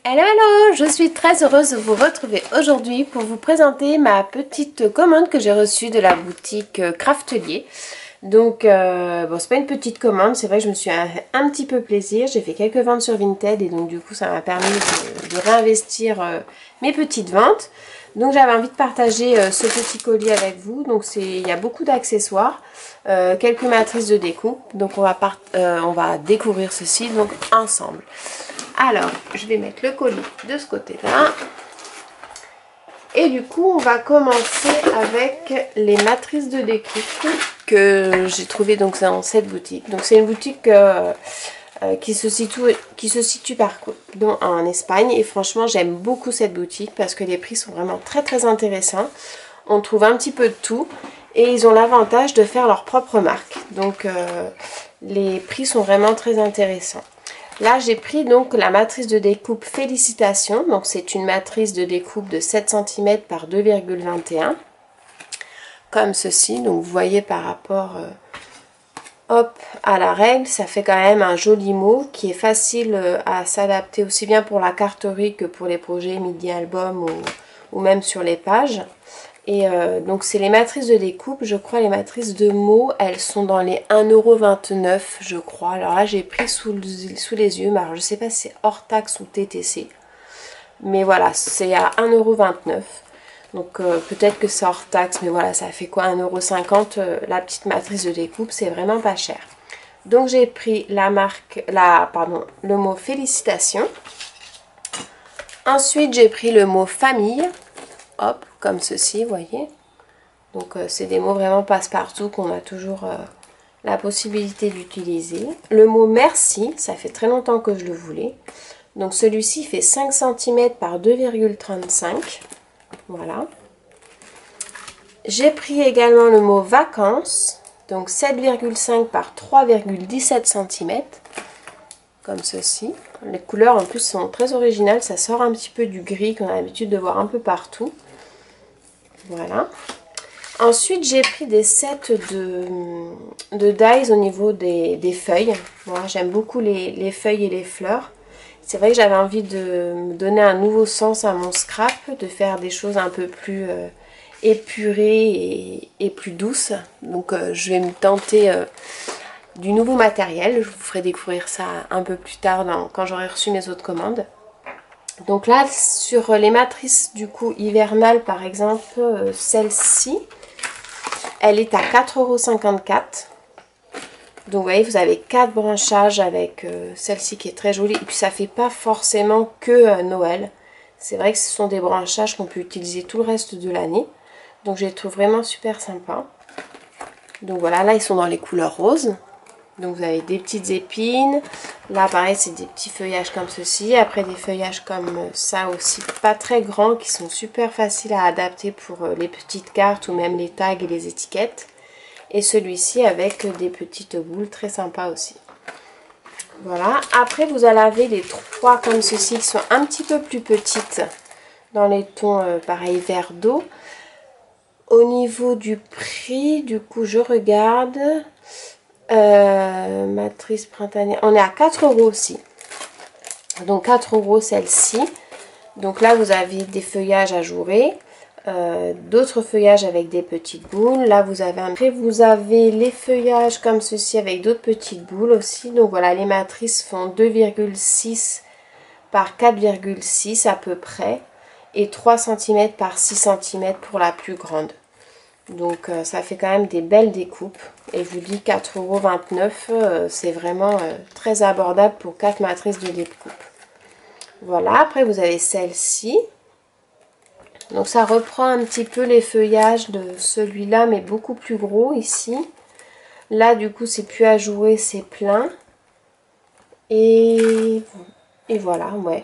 Hello hello, je suis très heureuse de vous retrouver aujourd'hui pour vous présenter ma petite commande que j'ai reçue de la boutique Craftelier. Donc bon, c'est pas une petite commande, c'est vrai que je me suis fait un petit peu plaisir, j'ai fait quelques ventes sur Vinted et donc du coup ça m'a permis de réinvestir mes petites ventes. Donc j'avais envie de partager ce petit colis avec vous. Donc il y a beaucoup d'accessoires, quelques matrices de découpe. Donc on va découvrir ceci donc ensemble. Alors je vais mettre le colis de ce côté-là. Et du coup on va commencer avec les matrices de découpe que j'ai trouvées donc dans cette boutique. Donc c'est une boutique qui se situe en Espagne, et franchement j'aime beaucoup cette boutique parce que les prix sont vraiment très intéressants. On trouve un petit peu de tout et ils ont l'avantage de faire leur propre marque, donc les prix sont vraiment très intéressants. Là j'ai pris donc la matrice de découpe Félicitations, donc c'est une matrice de découpe de 7 cm par 2,21 comme ceci. Donc vous voyez par rapport hop, à la règle, ça fait quand même un joli mot qui est facile à s'adapter aussi bien pour la carterie que pour les projets midi album ou même sur les pages. Et donc c'est les matrices de découpe, je crois les matrices de mots, elles sont dans les 1,29 € je crois. Alors là j'ai pris sous les yeux, mais alors je sais pas si c'est hors taxe ou TTC. Mais voilà, c'est à 1,29 €. Donc peut-être que c'est hors taxe, mais voilà, ça fait quoi, 1,50 € la petite matrice de découpe, c'est vraiment pas cher. Donc j'ai pris le mot Félicitations. Ensuite j'ai pris le mot famille. Hop, comme ceci, vous voyez. Donc c'est des mots vraiment passe-partout qu'on a toujours la possibilité d'utiliser. Le mot merci, ça fait très longtemps que je le voulais. Donc celui-ci fait 5 cm par 2,35. Voilà. J'ai pris également le mot vacances. Donc 7,5 par 3,17 cm. Comme ceci. Les couleurs en plus sont très originales. Ça sort un petit peu du gris qu'on a l'habitude de voir un peu partout. Voilà. Ensuite, j'ai pris des sets de dies au niveau des feuilles. Moi, j'aime beaucoup les feuilles et les fleurs. C'est vrai que j'avais envie de me donner un nouveau sens à mon scrap, de faire des choses un peu plus épurées et plus douces. Donc, je vais me tenter du nouveau matériel. Je vous ferai découvrir ça un peu plus tard quand j'aurai reçu mes autres commandes. Donc là, sur les matrices du coup hivernales, par exemple, celle-ci, elle est à 4,54 €. Donc vous voyez, vous avez 4 branchages avec celle-ci qui est très jolie. Et puis ça fait pas forcément que Noël. C'est vrai que ce sont des branchages qu'on peut utiliser tout le reste de l'année. Donc je les trouve vraiment super sympas. Donc voilà, là ils sont dans les couleurs roses. Donc vous avez des petites épines. Là pareil, c'est des petits feuillages comme ceci. Après des feuillages comme ça aussi, pas très grands, qui sont super faciles à adapter pour les petites cartes ou même les tags et les étiquettes. Et celui-ci avec des petites boules très sympas aussi. Voilà. Après vous avez les trois comme ceci qui sont un petit peu plus petites, dans les tons pareil vert d'eau. Au niveau du prix, du coup je regarde... matrice printanière, on est à 4 € aussi, donc 4 € celle-ci. Donc là vous avez des feuillages ajourés, d'autres feuillages avec des petites boules. Là vous avez les feuillages comme ceci avec d'autres petites boules aussi. Donc voilà, les matrices font 2,6 par 4,6 à peu près, et 3 cm par 6 cm pour la plus grande. Donc ça fait quand même des belles découpes. Et je vous dis 4,29 €, c'est vraiment très abordable pour 4 matrices de découpe. Voilà, après vous avez celle-ci. Donc ça reprend un petit peu les feuillages de celui-là, mais beaucoup plus gros ici. Là du coup c'est plus ajouré, c'est plein. Et voilà, ouais.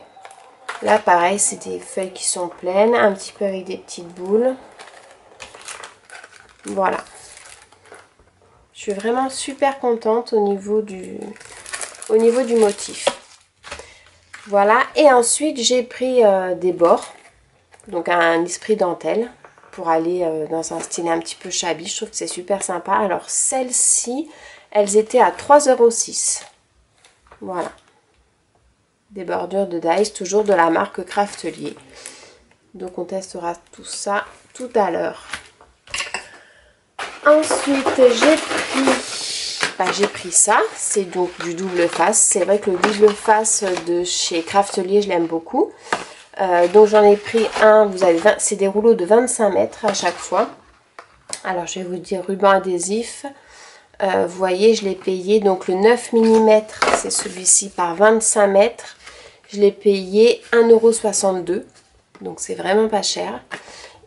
Là pareil, c'est des feuilles qui sont pleines, un petit peu avec des petites boules. Voilà. Je suis vraiment super contente au niveau du motif. Voilà. Et ensuite, j'ai pris des bords. Donc un esprit dentelle. Pour aller dans un style un petit peu shabby. Je trouve que c'est super sympa. Alors celles-ci, elles étaient à 3,06 €. Voilà. des bordures de dies, toujours de la marque Craftelier. Donc on testera tout ça tout à l'heure. Ensuite j'ai pris ça, c'est donc du double face. C'est vrai que le double face de chez Craftelier je l'aime beaucoup. Donc j'en ai pris un, c'est des rouleaux de 25 mètres à chaque fois. Alors je vais vous dire ruban adhésif. Vous voyez, je l'ai payé, donc le 9 mm, c'est celui-ci par 25 mètres. Je l'ai payé 1,62 €, donc c'est vraiment pas cher.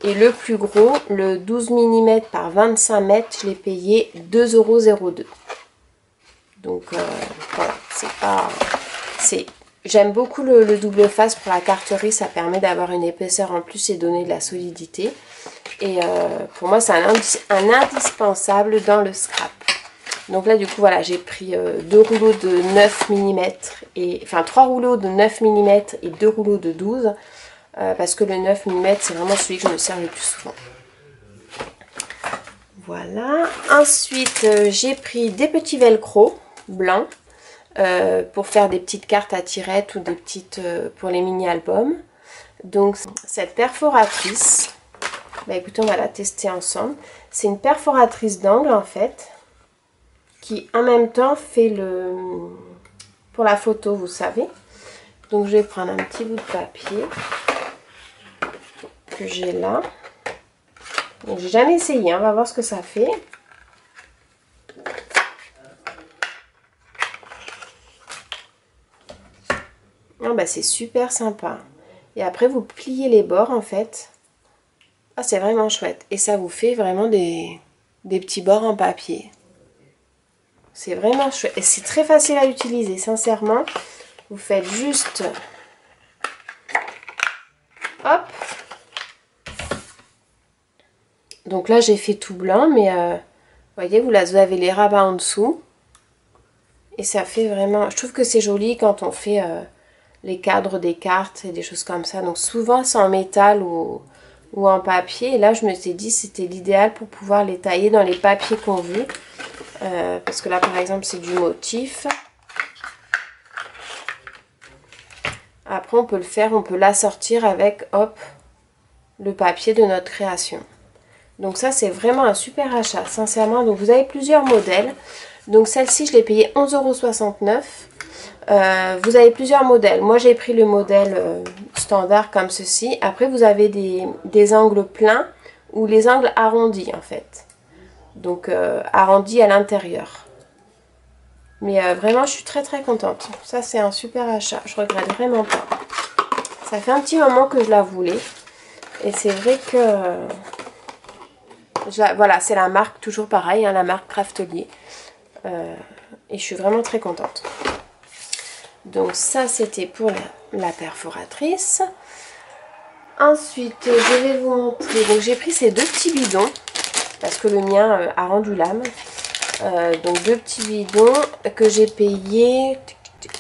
Et le plus gros, le 12 mm par 25 mètres, je l'ai payé 2,02 €. Donc voilà, c'est pas... J'aime beaucoup le double face pour la carterie, ça permet d'avoir une épaisseur en plus et donner de la solidité. Et pour moi, c'est un indispensable dans le scrap. Donc là, du coup, voilà, j'ai pris 2 rouleaux de 9 mm, enfin 3 rouleaux de 9 mm et 2 rouleaux de 12, parce que le 9 mm, c'est vraiment celui que je me sers le plus souvent. Voilà. Ensuite, j'ai pris des petits velcro blancs pour faire des petites cartes à tirettes ou des petites pour les mini-albums. Donc, cette perforatrice, bah écoutez, on va la tester ensemble. C'est une perforatrice d'angle, en fait, qui en même temps fait pour la photo, vous savez. Donc je vais prendre un petit bout de papier que j'ai là. J'ai jamais essayé, hein, on va voir ce que ça fait. Oh, bah, c'est super sympa. Et après vous pliez les bords en fait. Ah, c'est vraiment chouette. Et ça vous fait vraiment des petits bords en papier. C'est vraiment chouette. Et c'est très facile à utiliser, sincèrement. Vous faites juste... Hop. Donc là, j'ai fait tout blanc, mais... vous voyez, vous avez les rabats en dessous. Et ça fait vraiment... Je trouve que c'est joli quand on fait les cadres des cartes et des choses comme ça. Donc souvent, c'est en métal ou en papier. Et là, je me suis dit c'était l'idéal pour pouvoir les tailler dans les papiers qu'on veut. Parce que là, par exemple, c'est du motif. Après, on peut le faire, on peut l'assortir avec, hop, le papier de notre création. Donc ça, c'est vraiment un super achat, sincèrement. Donc vous avez plusieurs modèles. Donc celle-ci, je l'ai payée 11,69 €. Vous avez plusieurs modèles. Moi, j'ai pris le modèle standard comme ceci. Après, vous avez des angles pleins ou les angles arrondis, en fait. Donc arrondis à l'intérieur. Mais vraiment, je suis très très contente. Ça, c'est un super achat. Je regrette vraiment pas. Ça fait un petit moment que je la voulais. Et c'est vrai que... voilà, c'est la marque, toujours pareil, hein, la marque Craftelier. Et je suis vraiment très contente. Donc ça, c'était pour la perforatrice. Ensuite, je vais vous montrer. Donc j'ai pris ces deux petits bidons. Parce que le mien a rendu l'âme. Donc deux petits bidons que j'ai payé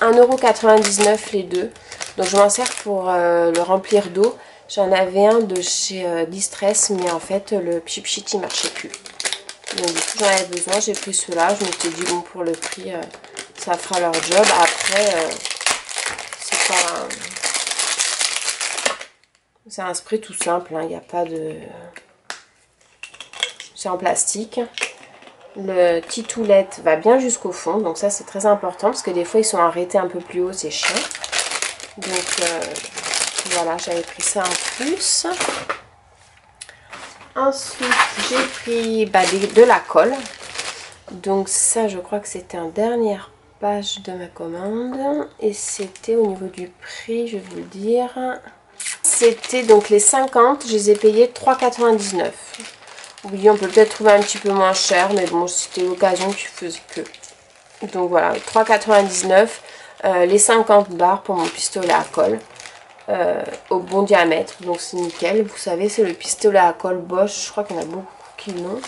1,99 € les deux. Donc je m'en sers pour le remplir d'eau. J'en avais un de chez Distress, mais en fait le pchit il marchait plus. Donc du coup j'en avais besoin, j'ai pris ceux-là. Je m'étais dit bon, pour le prix ça fera leur job. Après c'est pas... C'est un spray tout simple, hein. Il n'y a pas de... C'est en plastique. Le titoulette va bien jusqu'au fond, donc ça c'est très important parce que des fois ils sont arrêtés un peu plus haut, c'est chiant. Donc voilà, j'avais pris ça en plus. Ensuite j'ai pris de la colle. Donc ça, je crois que c'était en dernière page de ma commande. Et c'était au niveau du prix, je vais vous le dire. C'était donc les 50, je les ai payés 3,99 €. Oui, on peut peut-être trouver un petit peu moins cher, mais bon, c'était l'occasion qui faisait que. Donc voilà, 3,99 €, les 50 barres pour mon pistolet à colle au bon diamètre, donc c'est nickel. Vous savez, c'est le pistolet à colle Bosch, je crois qu'il y en a beaucoup qui l'ont,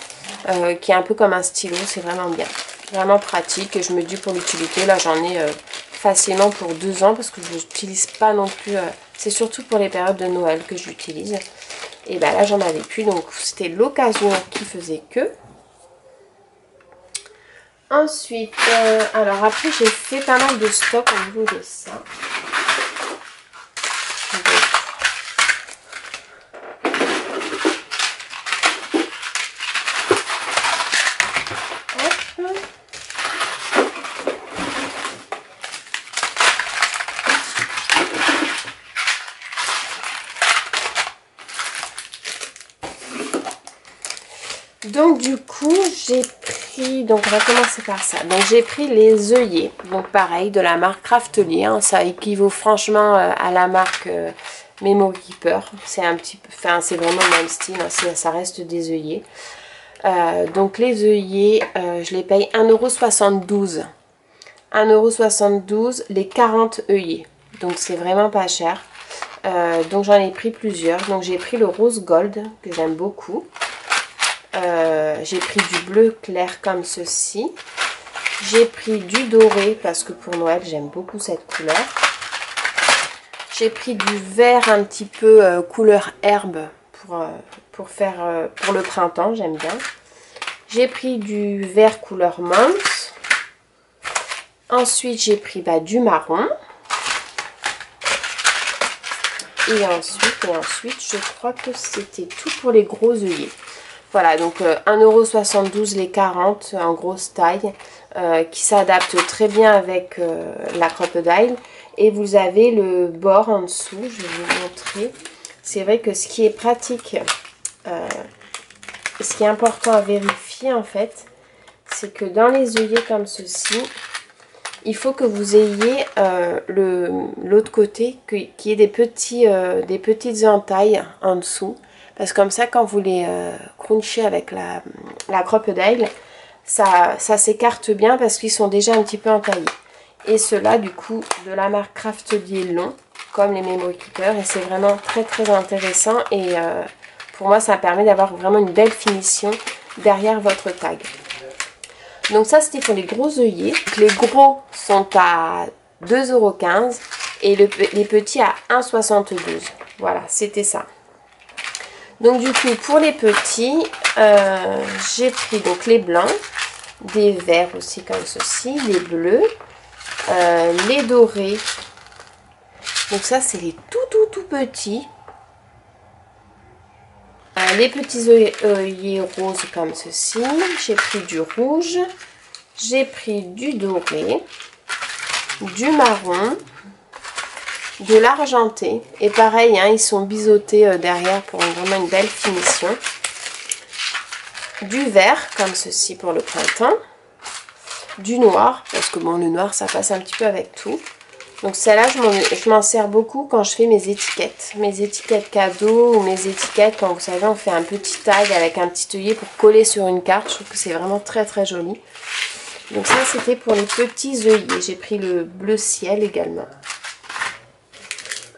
qui est un peu comme un stylo, c'est vraiment bien. Vraiment pratique, et je me dis pour l'utilité, là j'en ai facilement pour 2 ans parce que je n'utilise pas non plus, c'est surtout pour les périodes de Noël que je l'utilise. Et ben là j'en avais plus, donc c'était l'occasion qui faisait que. Ensuite, alors après j'ai fait pas mal de stock au niveau de ça. Donc du coup j'ai pris, donc on va commencer par ça. Donc j'ai pris les œillets, donc pareil de la marque Craftelier, hein, ça équivaut franchement à la marque Memory Keeper. C'est un petit peu, enfin c'est vraiment le même style, hein, ça reste des œillets. Donc les œillets, je les paye 1,72 €. 1,72 € les 40 œillets. Donc c'est vraiment pas cher. Donc j'en ai pris plusieurs. Donc j'ai pris le rose gold que j'aime beaucoup. J'ai pris du bleu clair comme ceci. J'ai pris du doré parce que pour Noël j'aime beaucoup cette couleur. J'ai pris du vert un petit peu couleur herbe pour le printemps, j'aime bien. J'ai pris du vert couleur menthe. Ensuite j'ai pris du marron. Et ensuite je crois que c'était tout pour les gros œillets. Voilà, donc 1,72 € les 40 en grosse taille, qui s'adapte très bien avec la crocodile. Et vous avez le bord en dessous, je vais vous montrer. C'est vrai que ce qui est pratique, ce qui est important à vérifier en fait, c'est que dans les œillets comme ceci, il faut que vous ayez l'autre côté, qu'il y ait des petites entailles en dessous. Parce que comme ça, quand vous les crunchez avec la crocodile, ça s'écarte bien parce qu'ils sont déjà un petit peu entaillés. Et ceux-là, du coup, de la marque Craftelier long, comme les Memory Keeper. Et c'est vraiment très très intéressant. Et pour moi, ça permet d'avoir vraiment une belle finition derrière votre tag. Donc ça, c'était pour les gros œillets. Les gros sont à 2,15 € et les petits à 1,72 €. Voilà, c'était ça. Donc du coup, pour les petits, j'ai pris donc les blancs, des verts aussi comme ceci, les bleus, les dorés. Donc ça, c'est les tout petits. Les petits œillets roses comme ceci. J'ai pris du rouge, j'ai pris du doré, du marron, de l'argenté. Et pareil, hein, ils sont biseautés derrière pour vraiment une belle finition. Du vert comme ceci pour le printemps. Du noir, parce que bon, le noir ça passe un petit peu avec tout. Donc celle-là, je m'en sers beaucoup quand je fais mes étiquettes. Mes étiquettes cadeaux ou mes étiquettes, quand vous savez, on fait un petit tag avec un petit œillet pour coller sur une carte. Je trouve que c'est vraiment très très joli. Donc ça, c'était pour les petits œillets. J'ai pris le bleu ciel également.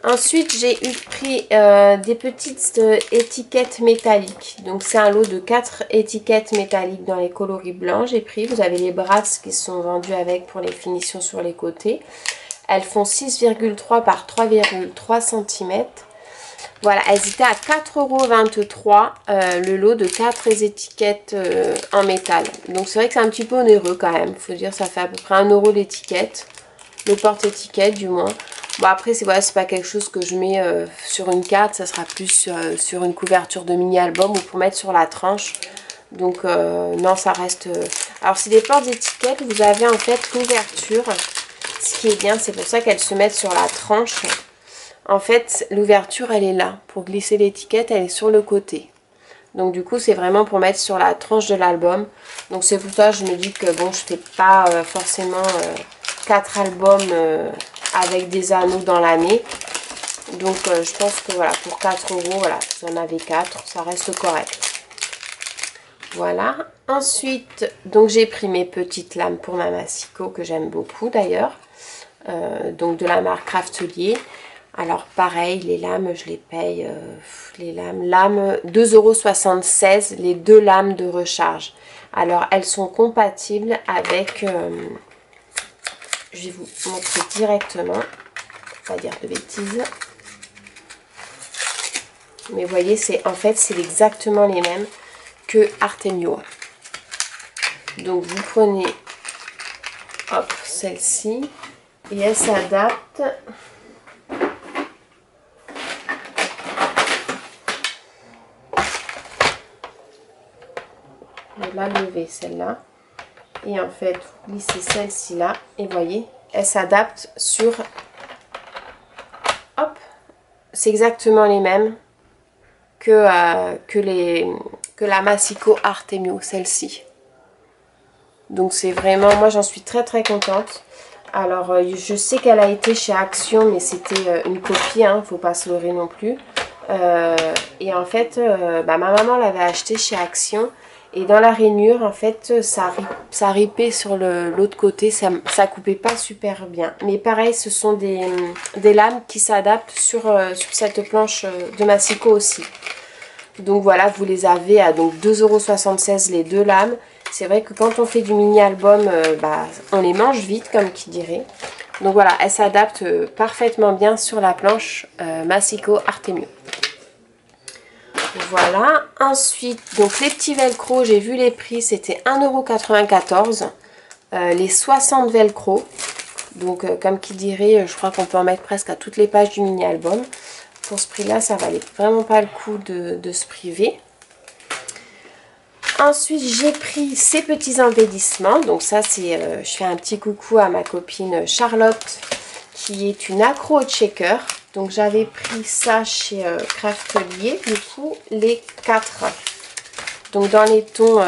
Ensuite, j'ai pris des petites étiquettes métalliques. Donc c'est un lot de 4 étiquettes métalliques dans les coloris blancs. J'ai pris, vous avez les brasses qui sont vendues avec pour les finitions sur les côtés. Elles font 6,3 par 3,3 cm. Voilà, elles étaient à 4,23 € le lot de 4 étiquettes en métal. Donc c'est vrai que c'est un petit peu onéreux quand même. Il faut dire, ça fait à peu près 1 € l'étiquette. Le porte-étiquette du moins. Bon après, c'est pas quelque chose que je mets sur une carte. Ça sera plus sur une couverture de mini-album ou pour mettre sur la tranche. Donc non, ça reste... Alors c'est des portes-étiquettes. Vous avez en fait l'ouverture. Ce qui est bien, c'est pour ça qu'elles se mettent sur la tranche. En fait, l'ouverture, elle est là. Pour glisser l'étiquette, elle est sur le côté. Donc du coup, c'est vraiment pour mettre sur la tranche de l'album. Donc c'est pour ça que je me dis que bon, je fais pas forcément 4 albums avec des anneaux dans l'année. Donc je pense que voilà, pour 4 €, voilà, vous en avez 4, ça reste correct. Voilà. Ensuite, donc j'ai pris mes petites lames pour ma massicot que j'aime beaucoup d'ailleurs. Donc de la marque Craftelier. Alors pareil, les lames, je les paye, les lames 2,76 € les 2 lames de recharge. Alors elles sont compatibles avec, je vais vous montrer directement, pas dire de bêtises. Mais vous voyez, en fait c'est exactement les mêmes que Artemio. Donc vous prenez, hop, celle-ci. Et elle s'adapte. Je vais la lever celle-là. Et en fait, vous glissez celle-ci là. Et voyez, elle s'adapte sur... Hop. C'est exactement les mêmes que que la Massico Artemio, celle-ci. Donc c'est vraiment, moi j'en suis très très contente. Alors je sais qu'elle a été chez Action, mais c'était une copie, hein, faut pas se leurrer non plus. Et en fait, ma maman l'avait acheté chez Action. Et dans la rainure, en fait, ça ripait sur l'autre côté, ça coupait pas super bien. Mais pareil, ce sont des lames qui s'adaptent sur cette planche de Massico aussi. Donc voilà, vous les avez à donc 2,76 € les deux lames. C'est vrai que quand on fait du mini-album, on les mange vite, comme qui dirait. Donc voilà, elles s'adaptent parfaitement bien sur la planche Massico Artemio. Voilà, ensuite, donc les petits velcro, j'ai vu les prix, c'était 1,94 €. Les 60 velcro, donc comme qui dirait, je crois qu'on peut en mettre presque à toutes les pages du mini-album. Pour ce prix-là, ça valait vraiment pas le coup de se priver. Ensuite, j'ai pris ces petits embellissements. Donc ça, c'est, je fais un petit coucou à ma copine Charlotte, qui est une accro au checker. Donc j'avais pris ça chez Craftelier, du coup, les 4. Donc dans les tons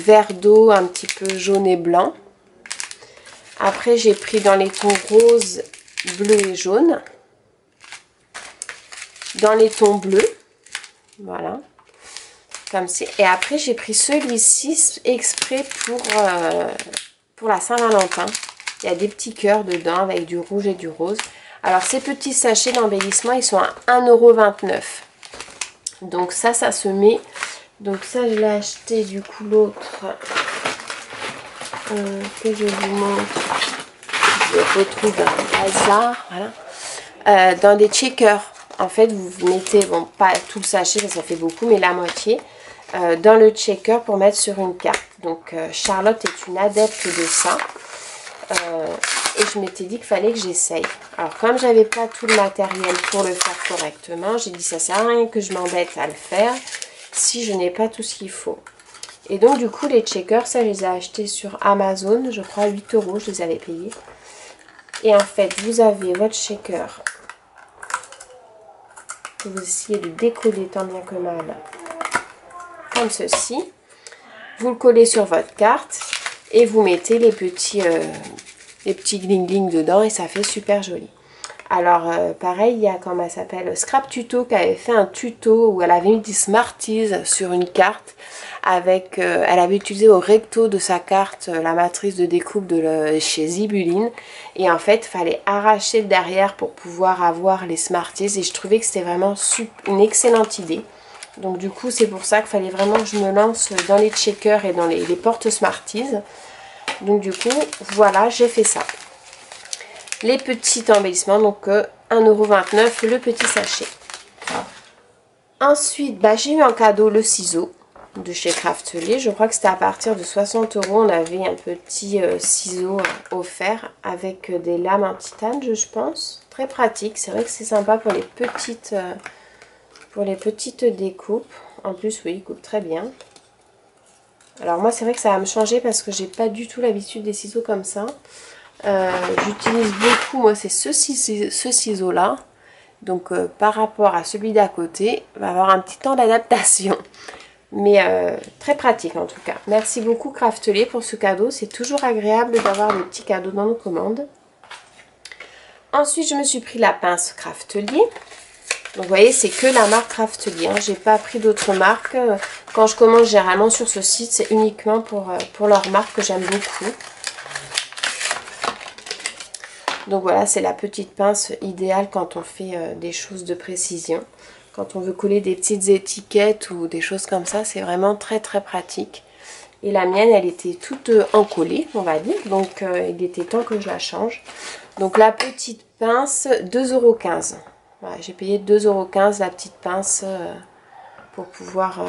vert d'eau, un petit peu jaune et blanc. Après, j'ai pris dans les tons rose, bleu et jaune. Dans les tons bleus, voilà. Comme c'est. Et après, j'ai pris celui-ci exprès pour la Saint-Valentin. Il y a des petits cœurs dedans avec du rouge et du rose. Alors, ces petits sachets d'embellissement, ils sont à 1,29 €. Donc ça se met. Donc ça, je l'ai acheté du coup l'autre. Que je vous montre. Je retrouve un hasard. Voilà. Dans des checkers. En fait, vous mettez, bon, pas tout le sachet, parce que ça fait beaucoup, mais la moitié. Dans le checker pour mettre sur une carte. Donc Charlotte est une adepte de ça. Et je m'étais dit qu'il fallait que j'essaye. Alors comme j'avais pas tout le matériel pour le faire correctement, j'ai dit ça sert à rien que je m'embête à le faire si je n'ai pas tout ce qu'il faut. Et donc du coup les checkers, ça je les ai achetés sur Amazon, je crois 8 €, je les avais payés. Et en fait vous avez votre shaker que vous essayez de décoller tant bien que mal. Comme ceci, vous le collez sur votre carte et vous mettez les petits gling gling dedans et ça fait super joli. Alors pareil, il y a, comment elle s'appelle, Scrap Tuto qui avait fait un tuto où elle avait mis des Smarties sur une carte avec, elle avait utilisé au recto de sa carte la matrice de découpe de chez Zibuline et en fait il fallait arracher le derrière pour pouvoir avoir les Smarties et je trouvais que c'était vraiment une excellente idée. Donc du coup c'est pour ça qu'il fallait vraiment que je me lance dans les checkers et dans les portes Smarties. Donc du coup voilà, j'ai fait ça. Les petits embellissements, donc 1,29 € le petit sachet. Ensuite j'ai eu en cadeau le ciseau de chez Craftelier. Je crois que c'était à partir de 60 €. On avait un petit ciseau offert avec des lames en titane, je pense. Très pratique, c'est vrai que c'est sympa pour les petites découpes. En plus, oui, il coupe très bien. Alors moi, c'est vrai que ça va me changer parce que j'ai pas du tout l'habitude des ciseaux comme ça. J'utilise beaucoup, moi, c'est ce ciseau-là. Donc, par rapport à celui d'à côté, il va avoir un petit temps d'adaptation. Mais très pratique en tout cas. Merci beaucoup Craftelier pour ce cadeau. C'est toujours agréable d'avoir des petits cadeaux dans nos commandes. Ensuite, je me suis pris la pince Craftelier. Donc vous voyez, c'est que la marque Craftelier. Hein. J'ai pas pris d'autres marques. Quand je commande généralement sur ce site, c'est uniquement pour leur marque que j'aime beaucoup. Donc voilà, c'est la petite pince idéale quand on fait des choses de précision. Quand on veut coller des petites étiquettes ou des choses comme ça, c'est vraiment très très pratique. Et la mienne, elle était toute encollée, on va dire. Donc il était temps que je la change. Donc la petite pince, 2,15 €. Voilà, j'ai payé 2,15 € la petite pince pour pouvoir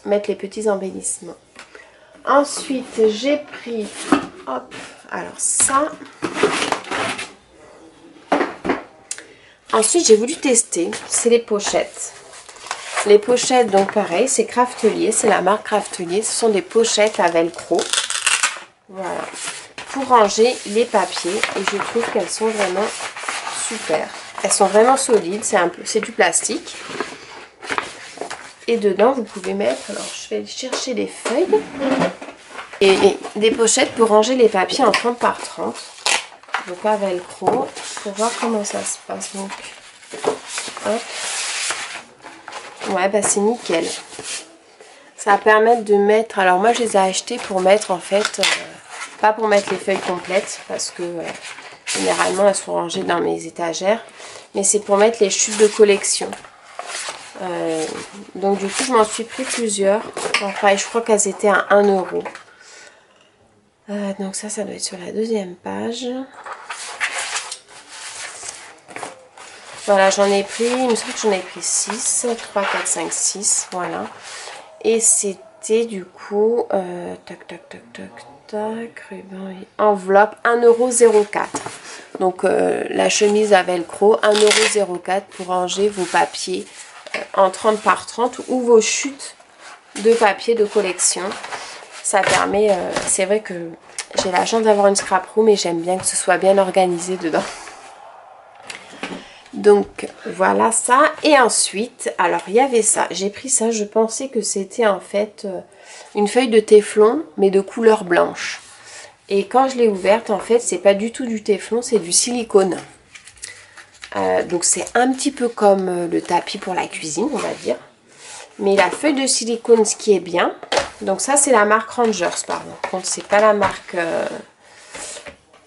mettre les petits embellissements. Ensuite, j'ai pris, hop, alors ça. Ensuite, j'ai voulu tester, c'est les pochettes. Les pochettes, donc pareil, c'est Craftelier, c'est la marque Craftelier. Ce sont des pochettes à velcro. Voilà. Pour ranger les papiers. Et je trouve qu'elles sont vraiment super. Elles sont vraiment solides, c'est du plastique. Et dedans, vous pouvez mettre, alors je vais aller chercher les feuilles. Et des pochettes pour ranger les papiers en 30 par 30. Donc à velcro, pour voir comment ça se passe. Donc, hop. Ouais, bah c'est nickel. Ça va permettre de mettre, alors moi je les ai achetés pour mettre en fait, pas pour mettre les feuilles complètes, parce que généralement elles sont rangées dans mes étagères, mais c'est pour mettre les chutes de collection. Donc du coup je m'en suis pris plusieurs. Enfin, je crois qu'elles étaient à 1 €. Donc ça doit être sur la deuxième page. Voilà, j'en ai pris, il me semble que j'en ai pris 6, 3, 4, 5, 6, voilà. Et c'était du coup, ruban et enveloppe, 1,04 €. Donc la chemise à velcro, 1,04 € pour ranger vos papiers en 30 par 30 ou vos chutes de papier de collection. Ça permet, c'est vrai que j'ai la chance d'avoir une scrap room et j'aime bien que ce soit bien organisé dedans. Donc voilà ça. Et ensuite, alors il y avait ça, j'ai pris ça, je pensais que c'était en fait une feuille de téflon mais de couleur blanche. Et quand je l'ai ouverte, en fait c'est pas du tout du téflon, c'est du silicone. Donc c'est un petit peu comme le tapis pour la cuisine, on va dire. Mais la feuille de silicone, ce qui est bien, donc ça c'est la marque Rangers par contre, c'est pas la marque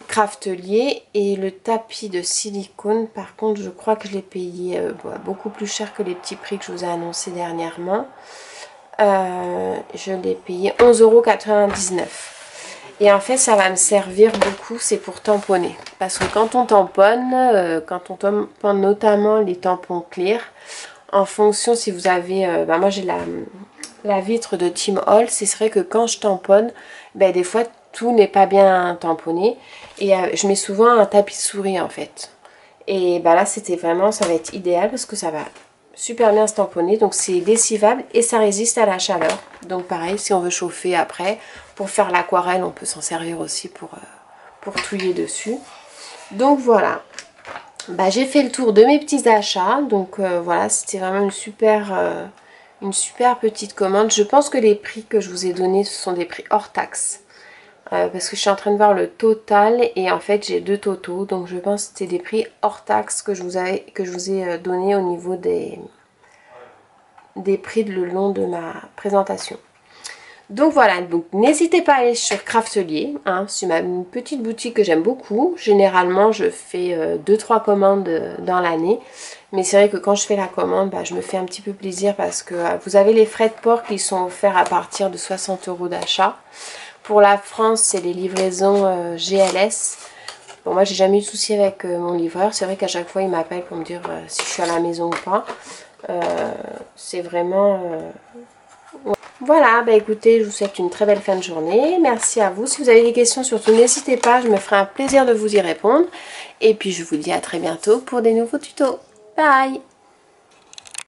Craftelier. Et le tapis de silicone, par contre je crois que je l'ai payé beaucoup plus cher que les petits prix que je vous ai annoncé dernièrement. Je l'ai payé 11,99 €. Et en fait ça va me servir beaucoup, c'est pour tamponner. Parce que quand on tamponne, notamment les tampons clear, en fonction si vous avez, moi j'ai la vitre de Tim Holtz, c'est vrai que quand je tamponne, des fois tout n'est pas bien tamponné. Et je mets souvent un tapis de souris en fait. Et là c'était vraiment, ça va être idéal parce que ça va super bien se tamponner. Donc c'est lessivable et ça résiste à la chaleur. Donc pareil, si on veut chauffer après, pour faire l'aquarelle, on peut s'en servir aussi pour touiller dessus. Donc voilà. J'ai fait le tour de mes petits achats. Donc voilà, c'était vraiment une super petite commande. Je pense que les prix que je vous ai donnés, ce sont des prix hors taxe. Parce que je suis en train de voir le total et en fait j'ai 2 totaux, donc je pense que c'était des prix hors taxe que je vous ai donné au niveau des prix le long de ma présentation. Donc voilà, donc n'hésitez pas à aller sur Craftelier, c'est une petite boutique que j'aime beaucoup. Généralement je fais 2-3 commandes dans l'année, mais c'est vrai que quand je fais la commande, je me fais un petit peu plaisir parce que vous avez les frais de port qui sont offerts à partir de 60 € d'achat. Pour la France, c'est les livraisons GLS. Bon, moi, j'ai jamais eu de souci avec mon livreur. C'est vrai qu'à chaque fois, il m'appelle pour me dire si je suis à la maison ou pas. C'est vraiment... Voilà, écoutez, je vous souhaite une très belle fin de journée. Merci à vous. Si vous avez des questions, surtout n'hésitez pas. Je me ferai un plaisir de vous y répondre. Et puis, je vous dis à très bientôt pour des nouveaux tutos. Bye!